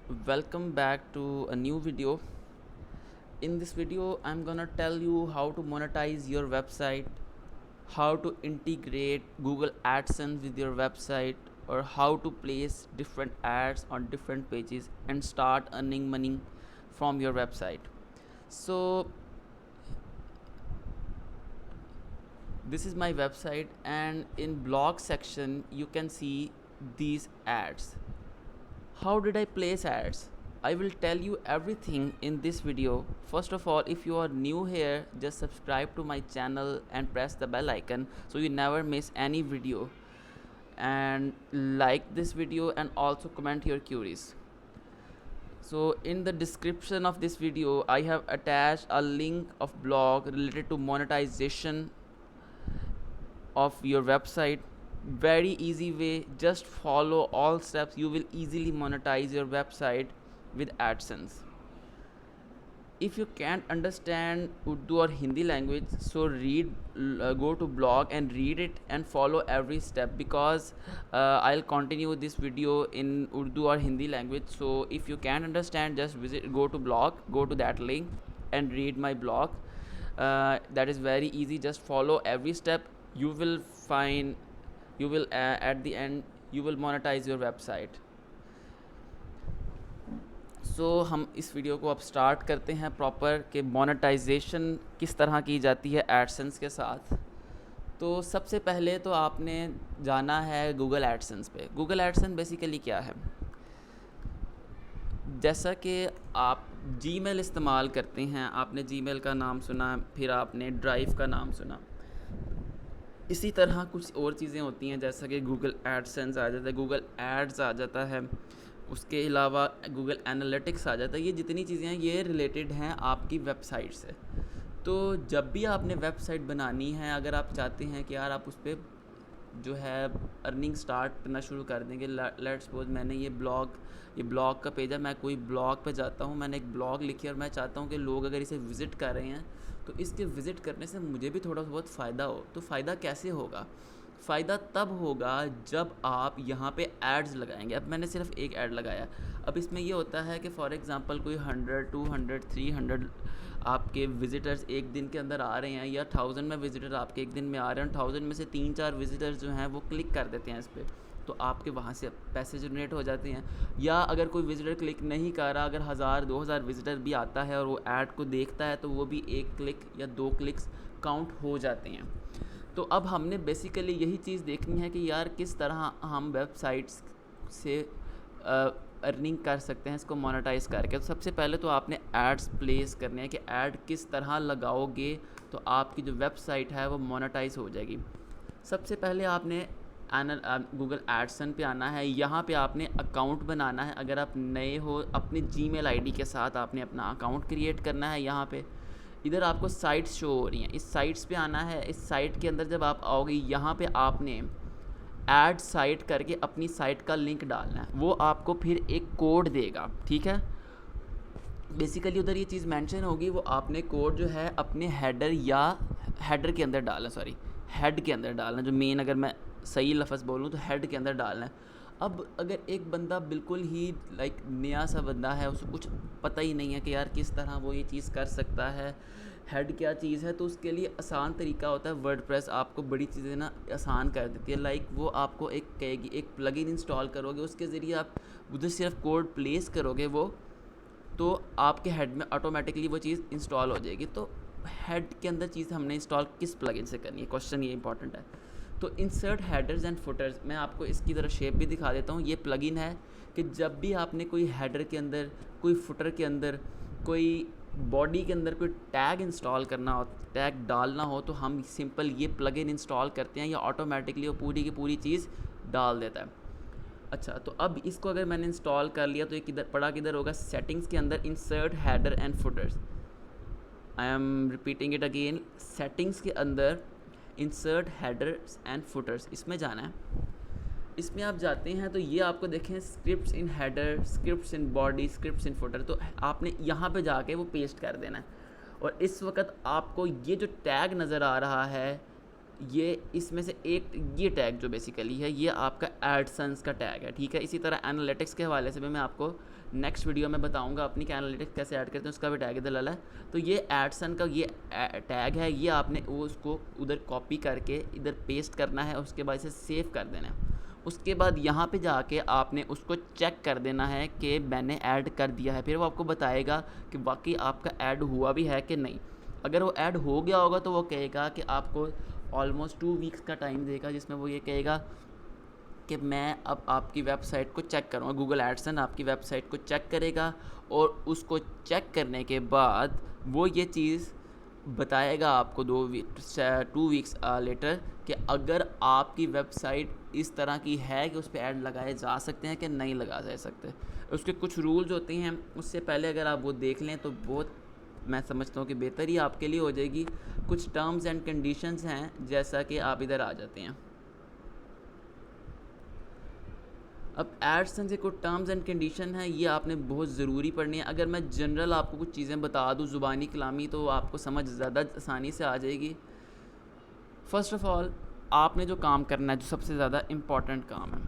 Welcome back to a new video. In this video, I'm gonna tell you how to monetize your website, how to integrate Google AdSense with your website, or how to place different ads on different pages and start earning money from your website. So, this is my website, and in blog section, you can see these ads. How did I place ads? I will tell you everything in this video. First of all, if you are new here, just subscribe to my channel and press the bell icon so you never miss any video, and like this video and also comment your queries. So in the description of this video, I have attached a link of blog related to monetization of your website. Very easy way, just follow all steps, you will easily monetize your website with AdSense. If you can't understand Urdu or Hindi language, so go to blog and read it and follow every step, because I'll continue this video in Urdu or Hindi language. So if you can't understand, just go to blog, go to that link and read my blog. That is very easy, just follow every step. You will find, you will at the end you will monetize your website. सो हम इस video को अब start करते हैं proper कि monetization किस तरह की जाती है एडसेंस के साथ। तो सबसे पहले तो आपने जाना है गूगल एडसेंस पे। गूगल एडसेंस बेसिकली क्या है, जैसा कि आप जीमेल इस्तेमाल करते हैं, आपने जीमेल का नाम सुना, फिर आपने ड्राइव का नाम सुना, इसी तरह कुछ और चीज़ें होती हैं, जैसा कि गूगल एडसेंस आ जाता है, गूगल एड्स आ जाता है, उसके अलावा गूगल एनालिटिक्स आ जाता है। ये जितनी चीज़ें हैं ये रिलेटेड हैं आपकी वेबसाइट से। तो जब भी आपने वेबसाइट बनानी है, अगर आप चाहते हैं कि यार आप उस पर जो है अर्निंग स्टार्ट करना शुरू कर देंगे, लेट्स सपोज मैंने ये ब्लॉग का पेज है, मैं कोई ब्लॉग पे जाता हूँ, मैंने एक ब्लॉग लिखी और मैं चाहता हूँ कि लोग अगर इसे विज़िट कर रहे हैं तो इसके विज़िट करने से मुझे भी थोड़ा बहुत फ़ायदा हो। तो फ़ायदा कैसे होगा? फ़ायदा तब होगा जब आप यहाँ पे एड्स लगाएंगे। अब मैंने सिर्फ एक ऐड लगाया। अब इसमें ये होता है कि फॉर एग्ज़ाम्पल कोई 100, 200, 300 आपके विज़िटर्स एक दिन के अंदर आ रहे हैं, या 1000 में विज़िटर आपके एक दिन में आ रहे हैं, 1000 में से 3-4 विज़िटर्स जो हैं वो क्लिक कर देते हैं इस पर, तो आपके वहाँ से पैसे जनरेट हो जाते हैं। या अगर कोई विज़िटर क्लिक नहीं कर रहा, अगर 1000-2000 विज़िटर भी आता है और वो ऐड को देखता है, तो वो भी 1 क्लिक या 2 क्लिक्स काउंट हो जाते हैं। तो अब हमने बेसिकली यही चीज़ देखनी है कि यार किस तरह हम वेबसाइट्स से अर्निंग कर सकते हैं इसको मोनेटाइज करके। तो सबसे पहले तो आपने एड्स प्लेस करने हैं कि ऐड किस तरह लगाओगे तो आपकी जो वेबसाइट है वो मोनेटाइज हो जाएगी। सबसे पहले आपने गूगल एडसन पे आना है। यहाँ पे आपने अकाउंट बनाना है। अगर आप नए हो, अपने जीमेल आईडी के साथ आपने अपना अकाउंट क्रिएट करना है। यहाँ पे इधर आपको साइट्स शो हो रही हैं, इस साइट्स पे आना है। इस साइट के अंदर जब आप आओगे, यहाँ पे आपने ऐड साइट करके अपनी साइट का लिंक डालना है। वो आपको फिर एक कोड देगा, ठीक है। बेसिकली उधर ये चीज़ मेंशन होगी, वो आपने कोड जो है अपने हेडर के अंदर डालना, हेड के अंदर डालना, जो मेन, अगर मैं सही लफ्ज़ बोलूँ तो हेड के अंदर डालना है। अब अगर एक बंदा बिल्कुल ही नया सा बंदा है, उसको कुछ पता ही नहीं है कि यार किस तरह वो ये चीज़ कर सकता है, हेड क्या चीज़ है, तो उसके लिए आसान तरीका होता है वर्डप्रेस। आपको बड़ी चीज़ें ना आसान कर देती है। वो आपको एक कहेगी, एक प्लगइन इंस्टॉल करोगे, उसके ज़रिए आप उधर सिर्फ कोड प्लेस करोगे, वो तो आपके हेड में ऑटोमेटिकली वो चीज़ इंस्टॉल हो जाएगी। तो हेड के अंदर चीज़ हमने इंस्टॉल किस प्लगइन से करनी है, क्वेश्चन ये इंपॉर्टेंट है। तो इंसर्ट हेडर्स एंड फुटर्स, मैं आपको इसकी तरह शेप भी दिखा देता हूँ। ये प्लगइन है कि जब भी आपने कोई हेडर के अंदर, कोई फुटर के अंदर, कोई बॉडी के अंदर कोई टैग इंस्टॉल करना हो, टैग डालना हो, तो हम सिंपल ये प्लगइन इंस्टॉल करते हैं, या ऑटोमेटिकली वो पूरी की पूरी चीज़ डाल देता है। अच्छा, तो अब इसको अगर मैंने इंस्टॉल कर लिया तो ये किधर होगा, सेटिंग्स के अंदर, insert header and putters. I am repeating it again, settings के अंदर इंसर्ट हेडर्स एंड फुटर्स, इसमें जाना है। इसमें आप जाते हैं तो ये आपको देखें scripts in header, scripts in body, scripts in footer, तो आपने यहाँ पे जाके वो पेस्ट कर देना है। और इस वक्त आपको ये जो टैग नज़र आ रहा है, ये इसमें से एक ये टैग जो बेसिकली है ये आपका एडसेंस का टैग है, ठीक है। इसी तरह एनालिटिक्स के हवाले से भी मैं आपको नेक्स्ट वीडियो में बताऊंगा अपनी कि एनालिटिक्स कैसे ऐड करते हैं, उसका भी टैग इधर डाला है। तो ये एडसन का ये टैग है, ये आपने वो उसको उधर कॉपी करके इधर पेस्ट करना है, उसके बाद इसे सेव कर देना है। उसके बाद यहाँ पे जाके आपने उसको चेक कर देना है कि मैंने ऐड कर दिया है, फिर वो आपको बताएगा कि वाकई आपका ऐड हुआ भी है कि नहीं। अगर वो ऐड हो गया होगा तो वो कहेगा कि आपको ऑलमोस्ट 2 वीक्स का टाइम देगा, जिसमें वो ये कहेगा कि मैं अब आपकी वेबसाइट को चेक करूँगा। गूगल एडसन आपकी वेबसाइट को चेक करेगा और उसको चेक करने के बाद वो ये चीज़ बताएगा आपको 2 वीक्स लेटर कि अगर आपकी वेबसाइट इस तरह की है कि उस पर ऐड लगाए जा सकते हैं कि नहीं लगा जा सकते। उसके कुछ रूल्स होते हैं, उससे पहले अगर आप वो देख लें तो बहुत मैं समझता हूँ कि बेहतर ही आपके लिए हो जाएगी। कुछ टर्म्स एंड कंडीशंस हैं, जैसा कि आप इधर आ जाते हैं। अब एडसन से कुछ टर्म्स एंड कंडीशन है, ये आपने बहुत ज़रूरी पढ़नी है। अगर मैं जनरल आपको कुछ चीज़ें बता दूँ ज़ुबानी कलामी तो आपको समझ ज़्यादा आसानी से आ जाएगी। फ़र्स्ट ऑफ़ ऑल आपने जो काम करना है, जो सबसे ज़्यादा इम्पॉर्टेंट काम है,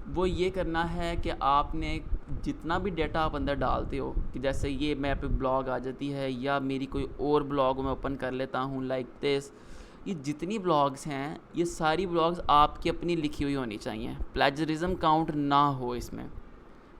वो ये करना है कि आपने जितना भी डेटा आप अंदर डालते हो, कि जैसे ये मेरे पे ब्लॉग आ जाती है या मेरी कोई और ब्लॉग मैं ओपन कर लेता हूँ लाइक दिस, ये जितनी ब्लॉग्स हैं ये सारी ब्लॉग्स आपकी अपनी लिखी हुई होनी चाहिए, प्लेजरिज्म काउंट ना हो इसमें,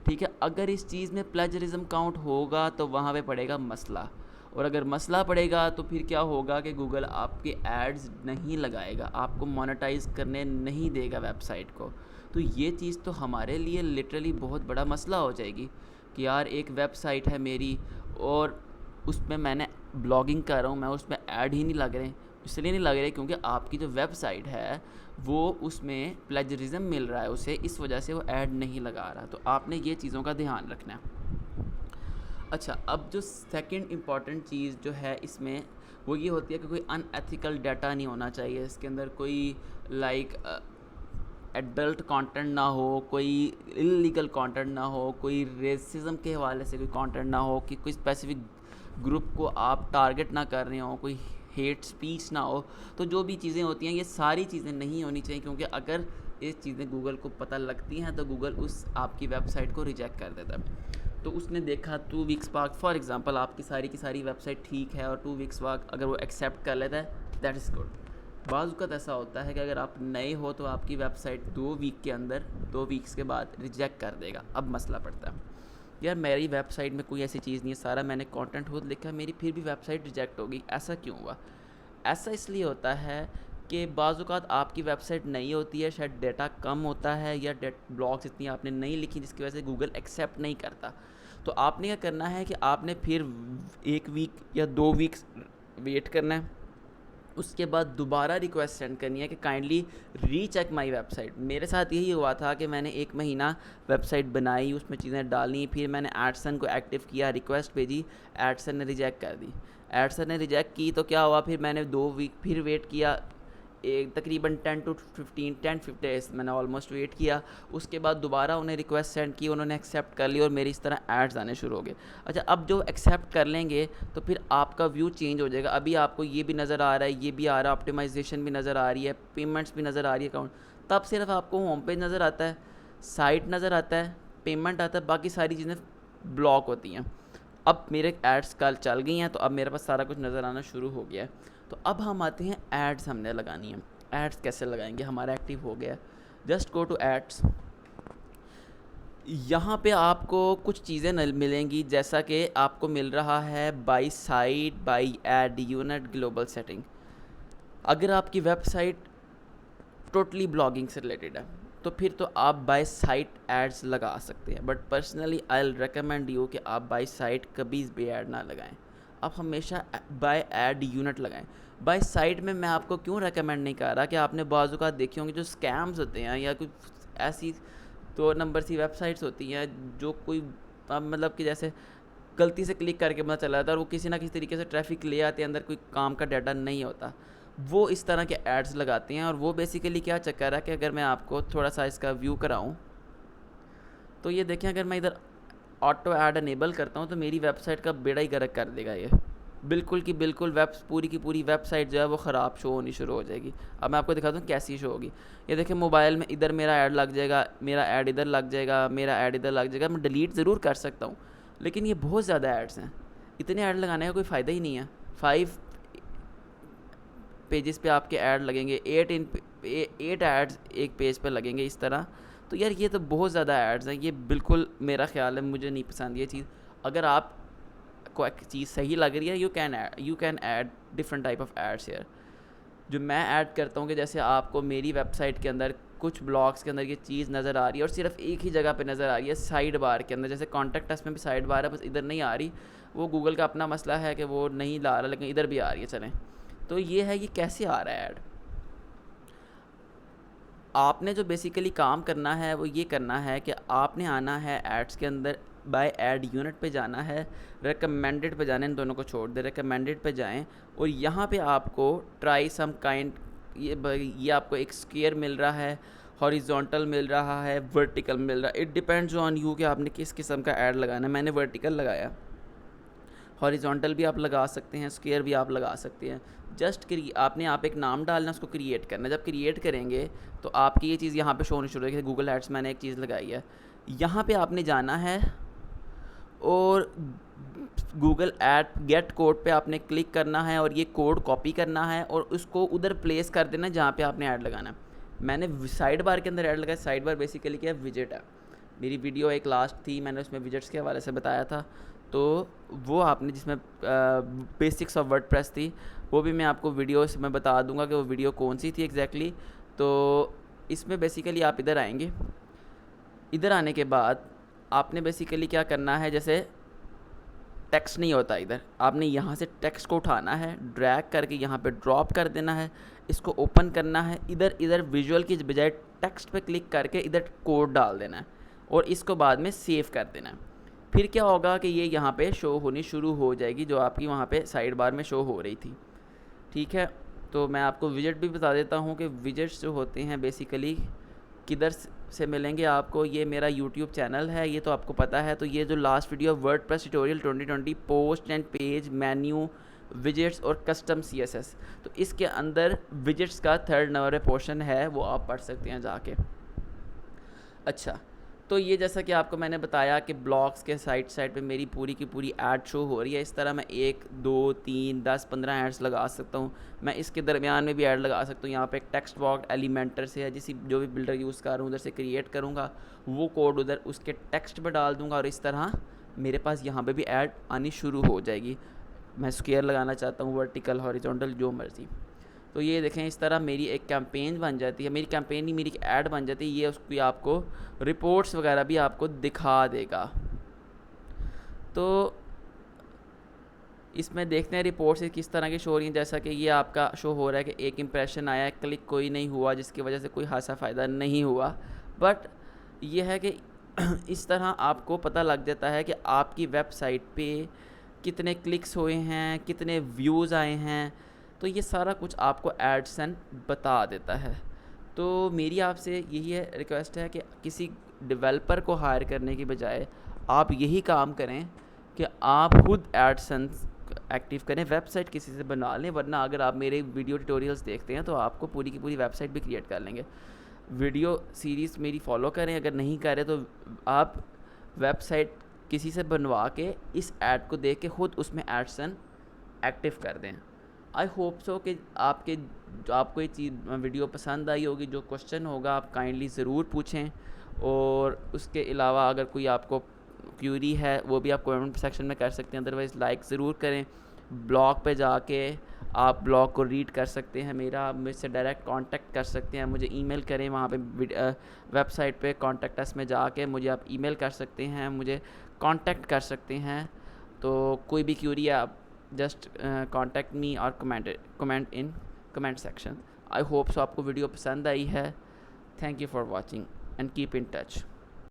ठीक है। अगर इस चीज़ में प्लेजरिज्म काउंट होगा तो वहाँ पे पड़ेगा मसला, और अगर मसला पड़ेगा तो फिर क्या होगा कि गूगल आपके एड्स नहीं लगाएगा, आपको मोनेटाइज करने नहीं देगा वेबसाइट को। तो ये चीज़ तो हमारे लिए लिटरली बहुत बड़ा मसला हो जाएगी कि यार एक वेबसाइट है मेरी और उसमें मैंने ब्लॉगिंग कर रहा हूँ, मैं उसमें ऐड ही नहीं लग रहे। इसलिए नहीं लग रहे क्योंकि आपकी जो वेबसाइट है वो उसमें प्लेजरिज्म मिल रहा है उसे, इस वजह से वो ऐड नहीं लगा रहा। तो आपने ये चीज़ों का ध्यान रखना है। अच्छा, अब जो सेकंड इम्पॉर्टेंट चीज़ जो है इसमें वो ये होती है कि कोई अनएथिकल डाटा नहीं होना चाहिए इसके अंदर, कोई लाइक एडल्ट कंटेंट ना हो, कोई इलीगल कंटेंट ना हो, कोई रेसिज्म के हवाले से कोई कंटेंट ना हो, कि कोई स्पेसिफिक ग्रुप को आप टारगेट ना कर रहे हो, कोई हेट स्पीच ना हो। तो जो भी चीज़ें होती हैं ये सारी चीज़ें नहीं होनी चाहिए, क्योंकि अगर ये चीज़ें गूगल को पता लगती हैं तो गूगल उस आपकी वेबसाइट को रिजेक्ट कर देता है। तो उसने देखा 2 वीक्स बाद फॉर एग्जांपल आपकी सारी की सारी वेबसाइट ठीक है और 2 वीक्स बाद अगर वो एक्सेप्ट कर लेता है, दैट इज़ गुड। बाज़ वक़्त ऐसा होता है कि अगर आप नए हो तो आपकी वेबसाइट 2 वीक के अंदर 2 वीक्स के बाद रिजेक्ट कर देगा। अब मसला पड़ता है यार मेरी वेबसाइट में कोई ऐसी चीज़ नहीं है, सारा मैंने कंटेंट खुद लिखा है, मेरी फिर भी वेबसाइट रिजेक्ट हो गई, ऐसा क्यों हुआ? ऐसा इसलिए होता है कि बाज़ वक़्त आपकी वेबसाइट नई होती है, शायद डेटा कम होता है या ब्लॉग्स इतनी आपने नहीं लिखी जिसकी वजह से गूगल एक्सेप्ट नहीं करता। तो आपने क्या करना है कि आपने फिर 1 वीक या 2 वीक्स वेट करना है, उसके बाद दोबारा रिक्वेस्ट सेंड करनी है कि काइंडली रीचेक माय वेबसाइट। मेरे साथ यही हुआ था कि मैंने 1 महीना वेबसाइट बनाई, उसमें चीज़ें डाली, फिर मैंने एडसन को एक्टिव किया, रिक्वेस्ट भेजी, एडसन ने रिजेक्ट कर दी। एडसन ने रिजेक्ट की तो क्या हुआ, फिर मैंने 2 वीक फिर वेट किया, एक तकरीबन 10 डेज़ मैंने ऑलमोस्ट वेट किया। उसके बाद दोबारा उन्हें रिक्वेस्ट सेंड की, उन्होंने एक्सेप्ट कर ली और मेरी इस तरह एड्स आने शुरू हो गए। अच्छा, अब जो एक्सेप्ट कर लेंगे तो फिर आपका व्यू चेंज हो जाएगा। अभी आपको ये भी नज़र आ रहा है, ये भी आ रहा है, ऑप्टिमाइजेशन भी नज़र आ रही है, पेमेंट्स भी नज़र आ रही है अकाउंट। तब सिर्फ आपको होम पेज नज़र आता है, साइट नज़र आता है, पेमेंट आता है, बाकी सारी चीज़ें ब्लॉक होती हैं। अब मेरे एड्स कल चल गई हैं तो अब मेरे पास सारा कुछ नज़र आना शुरू हो गया है। तो अब हम आते हैं एड्स हमने लगानी है। एड्स कैसे लगाएंगे, हमारा एक्टिव हो गया। Just go to ads. यहाँ पे आपको कुछ चीज़ें मिलेंगी, जैसा कि आपको मिल रहा है by site, by ad unit, global setting. अगर आपकी वेबसाइट टोटली ब्लॉगिंग से रिलेटेड है तो फिर तो आप बाय साइट एड्स लगा सकते हैं, but personally I will recommend you कि आप बाय साइट कभी भी ऐड ना लगाएं, आप हमेशा बाय ऐड यूनिट लगाएं। बाय साइट में मैं आपको क्यों रेकमेंड नहीं कर रहा कि आपने बाजू का देखे होंगे जो स्कैम्स होते हैं या कुछ ऐसी 2 नंबर सी वेबसाइट्स होती हैं जो कोई मतलब कि जैसे गलती से क्लिक करके पता चला जाता है और वो किसी ना किसी तरीके से ट्रैफिक ले आते हैं, अंदर कोई काम का डाटा नहीं होता, वो इस तरह के एड्स लगाते हैं। और वो बेसिकली क्या चक्कर है कि अगर मैं आपको थोड़ा सा इसका व्यू कराऊँ तो ये देखें, अगर मैं इधर ऑटो ऐड अनेबल करता हूँ तो मेरी वेबसाइट का बेड़ा ही गर्क कर देगा ये। बिल्कुल कि बिल्कुल पूरी की पूरी वेबसाइट जो है वो ख़राब शो होनी शुरू हो जाएगी। अब मैं आपको दिखाता हूँ कैसी शो होगी। ये देखिए मोबाइल में इधर मेरा ऐड लग जाएगा, मेरा ऐड इधर लग जाएगा, मेरा ऐड इधर लग जाएगा। मैं डिलीट ज़रूर कर सकता हूँ, लेकिन ये बहुत ज़्यादा ऐड्स हैं, इतने ऐड लगाने का कोई फ़ायदा ही नहीं है। 5 पेजेस पे आपके ऐड लगेंगे, 8 ऐड्स एक पेज पे लगेंगे इस तरह। तो यार ये तो बहुत ज़्यादा ऐड्स हैं, ये बिल्कुल मेरा ख़्याल है मुझे नहीं पसंद ये चीज़। अगर आप को एक चीज़ सही लग रही है, you can add different type of ads here. जो मैं ऐड करता हूँ कि जैसे आपको मेरी वेबसाइट के अंदर कुछ ब्लॉग्स के अंदर ये चीज़ नज़र आ रही है और सिर्फ एक ही जगह पे नज़र आ रही है, साइड बार के अंदर। जैसे कॉन्टैक्ट अस में भी साइड बार है, बस इधर नहीं आ रही, वो गूगल का अपना मसला है कि वो नहीं ला रहा, लेकिन इधर भी आ रही है। चलें, तो ये है, ये कैसे आ रहा है ऐड। आपने जो बेसिकली काम करना है वो ये करना है कि आपने आना है एड्स के अंदर, बाय ऐड यूनिट पे जाना है, रिकमेंडेड पे जाना है, इन दोनों को छोड़ दे, रिकमेंडेड पे जाएं और यहाँ पे आपको ट्राई सम काइंड, ये आपको एक स्क्वायर मिल रहा है, हॉरिजॉन्टल मिल रहा है, वर्टिकल मिल रहा है। इट डिपेंड्स ऑन यू कि आपने किस किस्म का ऐड लगाना है। मैंने वर्टिकल लगाया, हॉरिजॉन्टल भी आप लगा सकते हैं, स्क्वायर भी आप लगा सकते हैं। जस्ट आपने आप एक नाम डालना, उसको क्रिएट करना। जब क्रिएट करेंगे तो आपकी ये चीज़ यहाँ पे शो होनी शुरू होगी। गूगल एड्स मैंने एक चीज़ लगाई है, यहाँ पे आपने जाना है और गूगल ऐड गेट कोड पे आपने क्लिक करना है और ये कोड कॉपी करना है और उसको उधर प्लेस कर देना जहाँ पे आपने ऐड लगाना है। मैंने साइड बार के अंदर ऐड लगाया। साइड बार बेसिकली क्या है, विजेट है। मेरी वीडियो एक लास्ट थी, मैंने उसमें विजेट्स के हवाले से बताया था, तो वो आपने जिसमें बेसिक्स ऑफ वर्डप्रेस थी, वो भी मैं आपको वीडियो से मैं बता दूंगा कि वो वीडियो कौन सी थी एग्जैक्टली। तो इसमें बेसिकली आप इधर आएंगे, इधर आने के बाद आपने बेसिकली क्या करना है, जैसे टेक्स्ट नहीं होता इधर, आपने यहाँ से टेक्स्ट को उठाना है, ड्रैग करके यहाँ पे ड्रॉप कर देना है, इसको ओपन करना है, इधर विजुअल की बजाय टेक्स्ट पे क्लिक करके इधर कोड डाल देना है और इसको बाद में सेव कर देना है। फिर क्या होगा कि ये यहाँ पे शो होनी शुरू हो जाएगी, जो आपकी वहाँ पे साइड बार में शो हो रही थी। ठीक है, तो मैं आपको विजेट भी बता देता हूँ कि विजेट्स जो होते हैं बेसिकली किधर से मिलेंगे आपको। ये मेरा यूट्यूब चैनल है, ये तो आपको पता है। तो ये जो last video WordPress tutorial 2020 post and page menu widgets और कस्टम CSS, तो इसके अंदर विजेट्स का 3rd नंबर पोर्शन है, वो आप पढ़ सकते हैं जाके। अच्छा, तो ये जैसा कि आपको मैंने बताया कि ब्लॉग्स के साइड पे मेरी पूरी की पूरी ऐड शो हो रही है। इस तरह मैं 1 2 3 10 15 ऐड्स लगा सकता हूँ। मैं इसके दरमियान में भी ऐड लगा सकता हूँ। यहाँ पे एक टेक्स्ट बॉक्स एलिमेंटर से है, जो भी बिल्डर यूज़ कर रहा हूँ उधर से क्रिएट करूँगा, वो कोड उधर उसके टेक्स्ट पर डाल दूँगा और इस तरह मेरे पास यहाँ पर भी ऐड आनी शुरू हो जाएगी। मैं स्क्वायर लगाना चाहता हूँ, वर्टिकल, हॉरिजॉन्टल, जो मर्ज़ी। तो ये देखें, इस तरह मेरी एक कैंपेन बन जाती है, मेरी कैंपेन नहीं, मेरी एक ऐड बन जाती है। ये उसकी आपको रिपोर्ट्स वगैरह भी आपको दिखा देगा। तो इसमें देखते हैं रिपोर्ट्स किस तरह की शो हो रही हैं। जैसा कि ये आपका शो हो रहा है कि एक इम्प्रेशन आया है, क्लिक कोई नहीं हुआ, जिसकी वजह से कोई खासा फ़ायदा नहीं हुआ। बट ये है कि इस तरह आपको पता लग जाता है कि आपकी वेबसाइट पे कितने क्लिक्स हुए हैं, कितने व्यूज़ आए हैं। तो ये सारा कुछ आपको एडसन बता देता है। तो मेरी आपसे यही है रिक्वेस्ट है कि किसी डेवलपर को हायर करने की बजाय आप यही काम करें कि आप खुद एडसेंस एक्टिव करें, वेबसाइट किसी से बना लें। वरना अगर आप मेरे वीडियो ट्यूटोरियल्स देखते हैं तो आपको पूरी की पूरी वेबसाइट भी क्रिएट कर लेंगे। वीडियो सीरीज़ मेरी फॉलो करें, अगर नहीं करें तो आप वेबसाइट किसी से बनवा के इस ऐड को देख के ख़ुद उसमें एडसन एक्टिव कर दें। आई होप सो कि आपको ये चीज़ वीडियो पसंद आई होगी। जो क्वेश्चन होगा आप काइंडली ज़रूर पूछें, और उसके अलावा अगर कोई आपको क्यूरी है वो भी आप कमेंट सेक्शन में कर सकते हैं। अदरवाइज़ लाइक ज़रूर करें। ब्लॉग पे जाके आप ब्लॉग को रीड कर सकते हैं मेरा, मुझसे डायरेक्ट कांटेक्ट कर सकते हैं, मुझे ईमेल करें। वहाँ पे वेबसाइट पे कांटेक्ट अस में जाके मुझे आप ईमेल कर सकते हैं, मुझे कांटेक्ट कर सकते हैं। तो कोई भी क्यूरी है आप जस्ट कॉन्टेक्ट मी और comment in comment section. I hope so आपको वीडियो पसंद आई है। Thank you for watching and keep in touch.